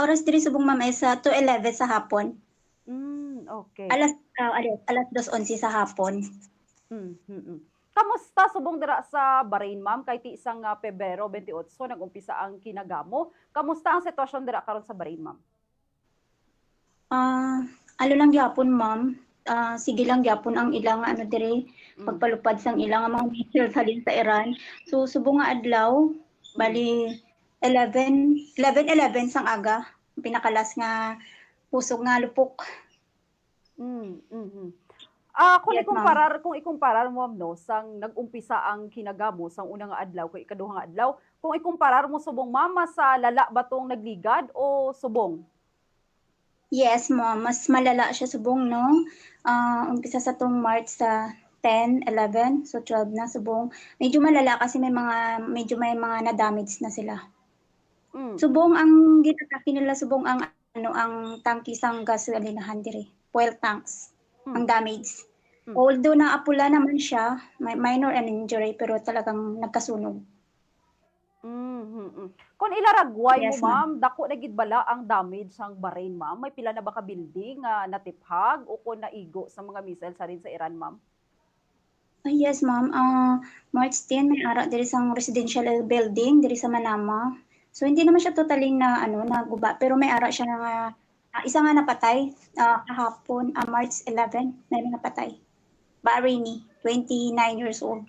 oras diri subong ma'am ay sa 2:11 sa hapon. Okay. Alas 2:11 sa hapon. Kamusta subong dira sa Bahrain, ma'am? Kay ti isang Pebrero 28 nag-umpisa ang kinagamo. Kamusta ang sitwasyon dira karon sa Bahrain, ma'am? Ano lang gyapon ma'am, sige lang gyapon ang ilang ano diri pagpalupad sang ilang mga missile halin sa Iran. So subong nga adlaw bali 11 sang aga pinakalas nga pusog nga lupok. Kung Yes ma'am. ikumparar mo no sang nag-umpisa ang kinagamo sang unang nga adlaw kay ikaduha nga adlaw, kung ikumparar mo subong mama sa lala batong nagligad o subong? Yes ma'am, mas malala siya subong no. Umpisa sa tong March sa 10, 11, so 12 na subong. Medyo malala kasi may mga na-damage na sila. Subong ang ginatake nila subong ang ang tangki sang gasolinahan diri, fuel tanks. Ang damage. Although naapula naman siya, minor and injury pero talagang nagkasunog. Kung ilaragway mo Yes ma'am. ma'am, dako na gid bala ang damage sang Bahrain, ma'am? May pila na ba ka building nga natiphag o kun naigo sa mga missile sa rin sa Iran, ma'am? Yes ma'am, March 10 may ara diri sang residential building diri sa Manama. So hindi naman siya totally na naguba pero may ara siya nga isa nga napatay kahapon, March 11 may napatay. Bahraini, 29 years old.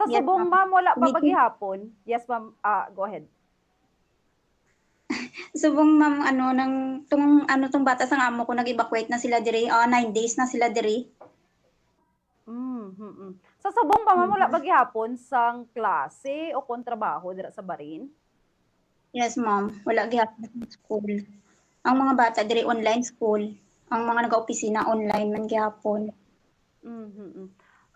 Sa Yes subong, ma'am. ma'am, wala pa ba Medyo gihapon? Yes, ma'am. Go ahead. subong ma'am tong bata sang amo ko nag-evacuate na sila diri, 9 days na sila diri. Sa subong pa, ma'am, wala ba gihapon sang klase o kontrabaho dira sa Bahrain? Yes ma'am, wala gihapon sa school. Ang mga bata diri online school. Ang mga nag-opisina online man gihapon.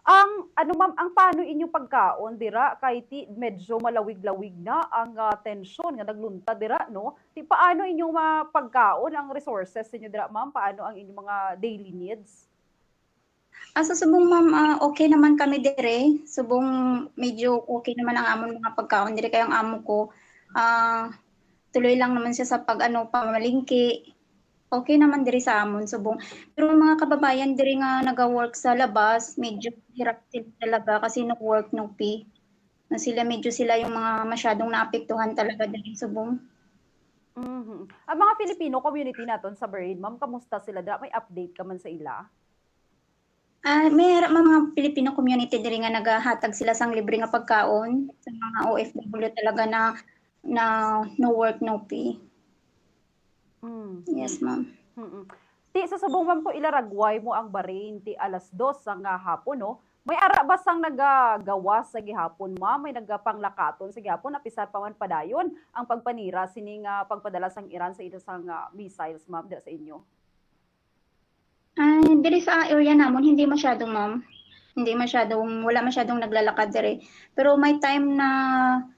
Ang paano inyong pagkaon dira kay ti medyo malawig-lawig na ang tensyon nga nagluntad dira, no? Ti paano inyong mapagkaon ang resources ninyo dira, ma'am? Paano ang inyong mga daily needs? Sa subong ma'am, okay naman kami diri. Subong medyo okay naman ang amon mga pagkaon diri kay ang amo ko tuloy lang naman siya sa pamalingki. Okay naman diri sa amon subong. Pero mga kababayan diri nga naga-work sa labas, medyo hirap sila talaga kasi no work no pay. Na sila yung mga masyadong naapektuhan talaga diri subong. Ang mga Filipino community naton sa Bahrain, ma'am, kamusta sila dira? May update ka man sa ila? May mga Filipino community diri nga nagahatag sila sang libre nga pagkaon sa mga OFW talaga na no work no pay. Yes ma'am. Ti sa subong, ma'am, ko ilaragway mo ang Bahrain ti alas 2 sang hapon, no? May ara ba sang nagagawa sa gihapon, ma'am? May nagapanglakaton sa gihapon apisar pa man padayon ang pagpanira sining pagpadala sang Iran sa ito sang missiles, ma'am, dira sa inyo? Diri sa area namon hindi masyadong ma'am. Wala masyadong naglalakad diri. Pero may time na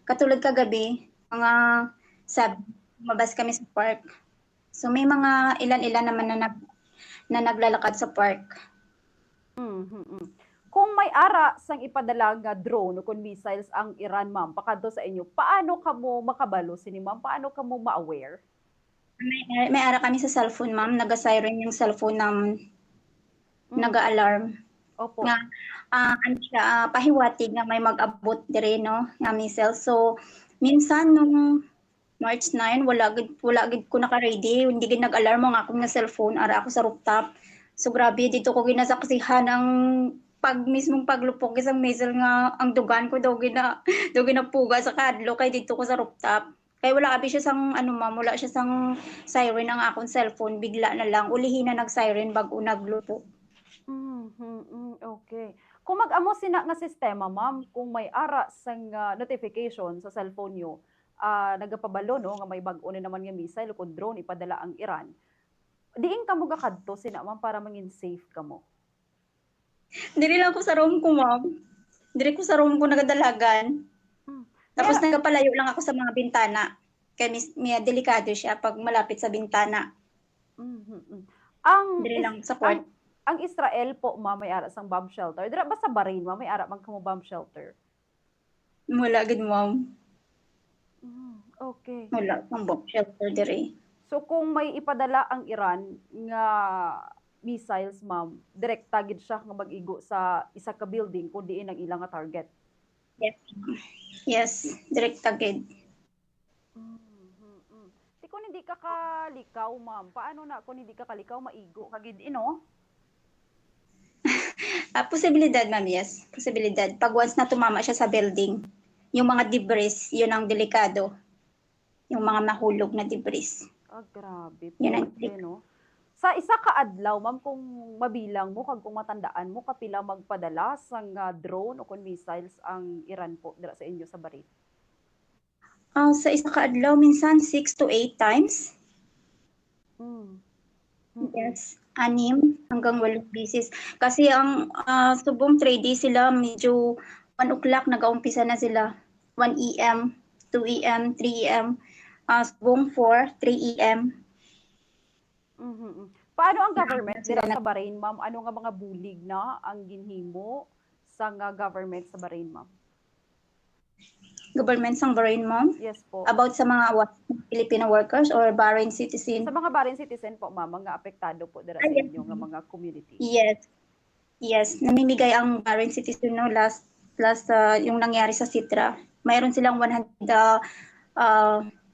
katulad kagabi, mga lumabas kami sa park. So may mga ilan-ilan naman na naglalakad sa park. Kung may ara sang ipadala nga drone o kung missiles ang Iran, ma'am, pakadto sa inyo, paano kamo makabalo sini, ma'am? Paano kamo ma-aware? May ara kami sa cellphone ma'am, naga-siren yung cellphone namin. Naga-alarm. Opo. Nga pahiwatig nga may mag-abot diri no, nga missile. So minsan nung March 9 wala gid ko naka-ready, hindi gid nag-alarm ang akong nga cellphone ara ako sa rooftop. So grabe dito ko ginasaksihan ang mismong paglupok isang missile nga ang dugan ko daw ginapuga sa kadlo kay dito ko sa rooftop. Kay wala abi siya sang ma'am, wala siya sang siren ang akong cellphone, bigla na lang ulihin na nag-siren bag-o naglupok. Okay. Kung mag-amo sina nga sistema, ma'am, kung may ara sang notification sa cellphone nyo, nagapabalo no nga may bag-o na naman nga missile o kung drone ipadala ang Iran, diin kamo gakadto sina, ma'am, para mangin safe kamo? Diri lang ko sa room ko ma'am. Diri ko sa room ko nagadalagan. Tapos nagapalayo lang ako sa mga bintana. Kaya delikado siya pag malapit sa bintana. Diri lang sa court. Ang Israel po, ma'am, may ara sang bomb shelter. Dira ba sa Bahrain, ma'am, may ara man kamo bomb shelter? Wala gid ma'am. Okay. Wala pang bomb shelter diri. So kung may ipadala ang Iran nga missiles, ma'am, direkta gid siya nga mag-igo sa isa ka building kun diin ang ilang nga target. Yes. Yes, direct agad. Mm. Di kung hindi ka kalikaw, ma'am, paano na kung hindi ka kalikaw maigo kagid ino? Posibilidad, ma'am, yes. Posibilidad. Pag once na tumama siya sa building, yung mga debris, yun ang delikado. Yung mga mahulog na debris. Grabe Yun po, ang no? Sa isa ka adlaw, ma'am, kung mabilang mo kag kung matandaan mo kapila magpadala sang drone o kun missiles ang Iran po dira sa inyo sa Barit. Sa isa ka adlaw, minsan 6 to 8 times. Mm. Yes. 6 hanggang 8 beses. Kasi ang subong 3 days sila, medyo 1 o'clock nag-aumpisa na sila. 1 AM, 2 AM, 3 AM. Subong 4, 3 AM. Paano ang government Sila dira na sa Bahrain, ma'am? Ano nga mga bulig na ang ginhimo sa nga government sa Bahrain, ma'am? government sang Bahrain, ma'am? Yes po. About sa mga Filipino workers or Bahrain Sa citizen? mga Bahrain citizen po, ma'am, mga apektado po dira sa Yes. inyo nga mga community. Yes. Yes. Namimigay ang Bahrain citizen no, last yung nangyari sa Sitra. Mayroon silang 100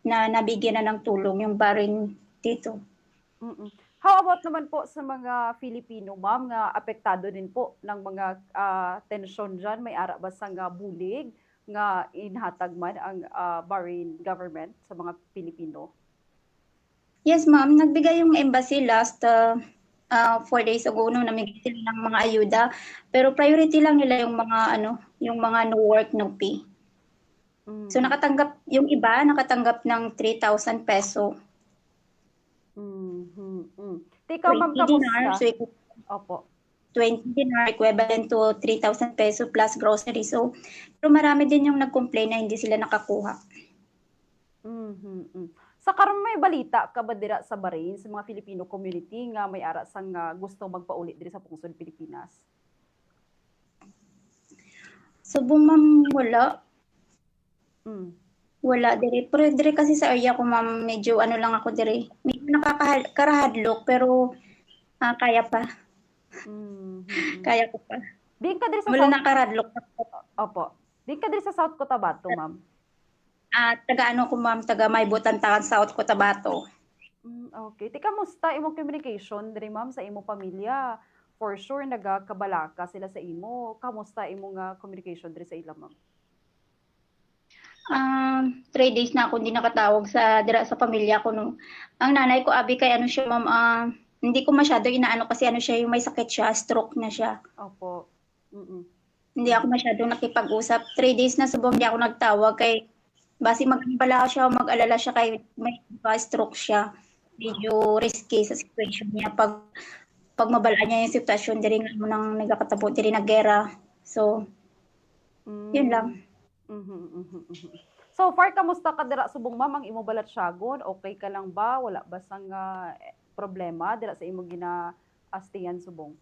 na nabigyan na ng tulong yung Bahrain dito. How about naman po sa mga Filipino, ma'am, nga apektado din po ng mga tensyon dyan? May ara ba sa nga bulig nga inhatag man ang Bahrain government sa mga Pilipino? Yes, ma'am. Nagbigay yung embassy last 4 days ago nung namigay sila ng mga ayuda. Pero priority lang nila yung mga yung mga no work, no pay. So yung iba nakatanggap ng 3,000 peso. Tika, ma'am, 20 dinar, kamusta? so Opo. 20 dinar equivalent to 3,000 peso plus grocery. So, pero marami din yung nag-complain na hindi sila nakakuha. Sa karon may balita ka ba dira sa Bahrain sa mga Filipino community nga may ara sang gusto magpauli diri sa pungsod Pilipinas? Subong, ma'am, wala. Mm. Wala diri. Pero diri kasi sa area ko, ma'am, medyo lang ako diri. Medyo nakakarahadlok pero kaya pa. Kaya ko pa. Di ka diri sa Wala South. nakaradlok. Opo. Di ka diri sa South Cotabato, ma'am. Taga ko, ma'am, taga Maybutan, South Cotabato. Okay. Ti kamusta imong communication diri, ma'am, sa imong pamilya? For sure nagakabalaka sila sa imo. Kamusta imong communication diri sa ila, ma'am? 3 days na ako hindi nakatawag dira sa pamilya ko no. Ang nanay ko abi kay siya, ma'am, hindi ko masyado inaano kasi siya yung may sakit siya, stroke na siya. Opo. Hindi ako masyado nakipag-usap. 3 days na subong di ako nagtawag kay basi mag-alala siya o mag-alala siya kay may stroke siya. Medyo risky sa situation niya pag mabalaan niya yung sitwasyon diri nga mo nang nagakatabo diri na gera. So, yun lang. So far, kamusta ka dira subong, ma'am, ang imo balat syagon? Okay ka lang ba? Wala ba sang problema dira sa imo gina-astiyan subong?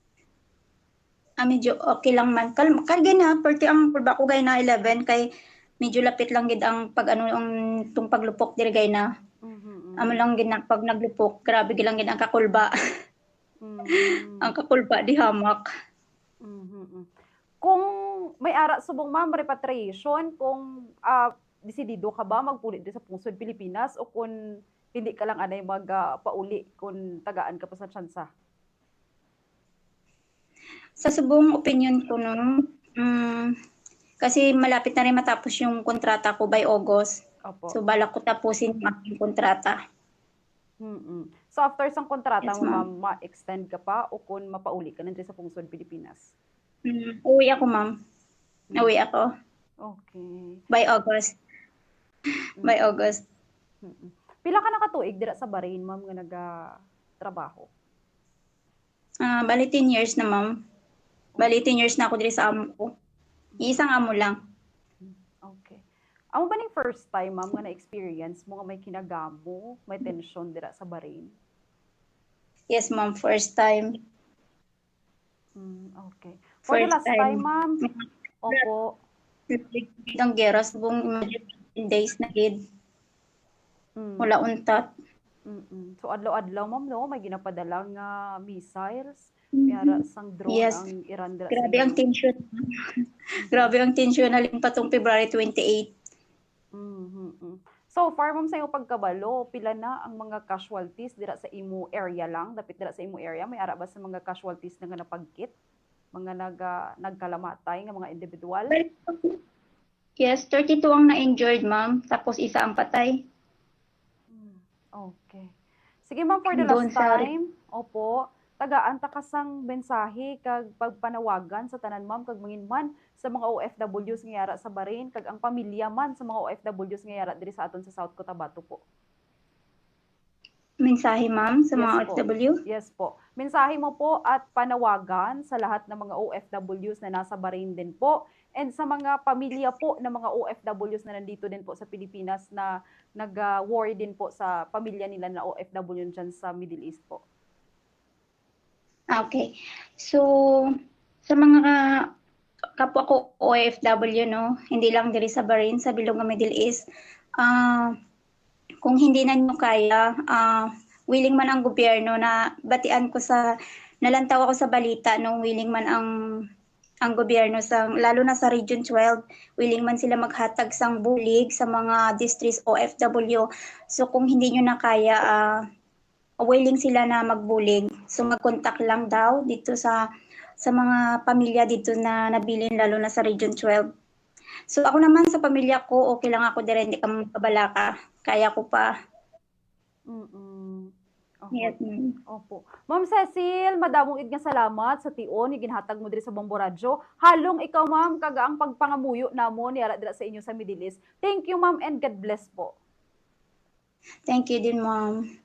Medyo okay lang man. Kaya na, perti ang pulba ko gay na 11 kay medyo lapit lang gid ang ang tung paglupok diri gay na. Amo lang gid na pag naglupok, grabe gid lang gid ang kakulba. Ang kakulba di hamak. Kung may ara subong, ma'am, repatriation, kung desidido ka ba magpulit sa pungsod Pilipinas o kung hindi ka lang anay magpauli kung tagaan ka pa sa tsansa? Sa subong opinion ko no, kasi malapit na rin matapos yung kontrata ko by August. Opo. So balak ko tapusin yung aking kontrata. So after sang kontrata Yes, mo, ma'am. ma'am, ma-extend ka pa o kung mapauli ka na sa pungsod Pilipinas? Uwi ako, ma'am. Uwi ako Okay. by August. By August. Pila ka nakatuig dira sa Bahrain, ma'am, nga nagatrabaho? Bali 10 years na, ma'am. Bali 10 years na ako diri sa amo ko. Isang amo lang. Okay. Amo ba ning first time, ma'am, nga na-experience mo nga may kinagamo, may tensyon dira sa Bahrain? Yes, ma'am. First time. Okay. For the First last time, time. ma'am, opo. Ang gera subong 15 days na gid. Mm. Wala untat. So adlaw-adlaw ma'am no, may ginapadala nga missiles, Mhm. yara sang drone Yes, ang Iran dira sa grabe ang inyo. tension. Mm. Grabe ang tension halin pa tong February 28. Mhm. So far ma'am sa iyong pagkabalo, pila na ang mga casualties dira sa imo area lang, dapit dira sa imo area, may ara ba sa mga casualties na nga napagkit? Mga nagkalamatay nga mga individual? Yes, 32 ang na-injured, ma'am. Tapos isa ang patay. Okay. Sige ma'am, for the Doon last sa time, opo, tagaan ta kasang mensahe kag pagpanawagan sa tanan ma'am kag manginman sa mga OFWs nga yara sa Bahrain kag ang pamilya man sa mga OFWs nga yara diri sa aton sa South Cotabato po. mensahe, ma'am, sa mga Yes po. OFW. Yes po. Mensahe mo po at panawagan sa lahat ng mga OFWs na nasa Bahrain din po and sa mga pamilya po ng mga OFWs na nandito din po sa Pilipinas na nag-worry din po sa pamilya nila na OFW dyan sa Middle East po. Okay. So, sa mga kapwa ko OFW, no, hindi lang diri sa Bahrain, sa bilog nga Middle East, ah, kung hindi na nyo kaya, willing man ang gobyerno na batian ko sa, nalantaw ako sa balita nung willing man ang gobyerno sa lalo na sa Region 12, willing man sila maghatag sang bulig sa mga districts OFW. So kung hindi nyo na kaya, willing sila na magbulig. So mag-contact lang daw dito sa mga pamilya dito na nabilin lalo na sa Region 12. So ako naman sa pamilya ko, okay lang ako dire, hindi ka magkabalaka. Kaya ko pa. Mm. Yes. Okay. Opo. Ma'am Cecil, madamong id nga salamat sa tion nga ginhatag mo diri sa Bombo Radyo. Halong ikaw ma'am kag ang pagpangamuyo namo ni ara dira sa inyo sa Middle East. Thank you ma'am and God bless po. Thank you din, ma'am.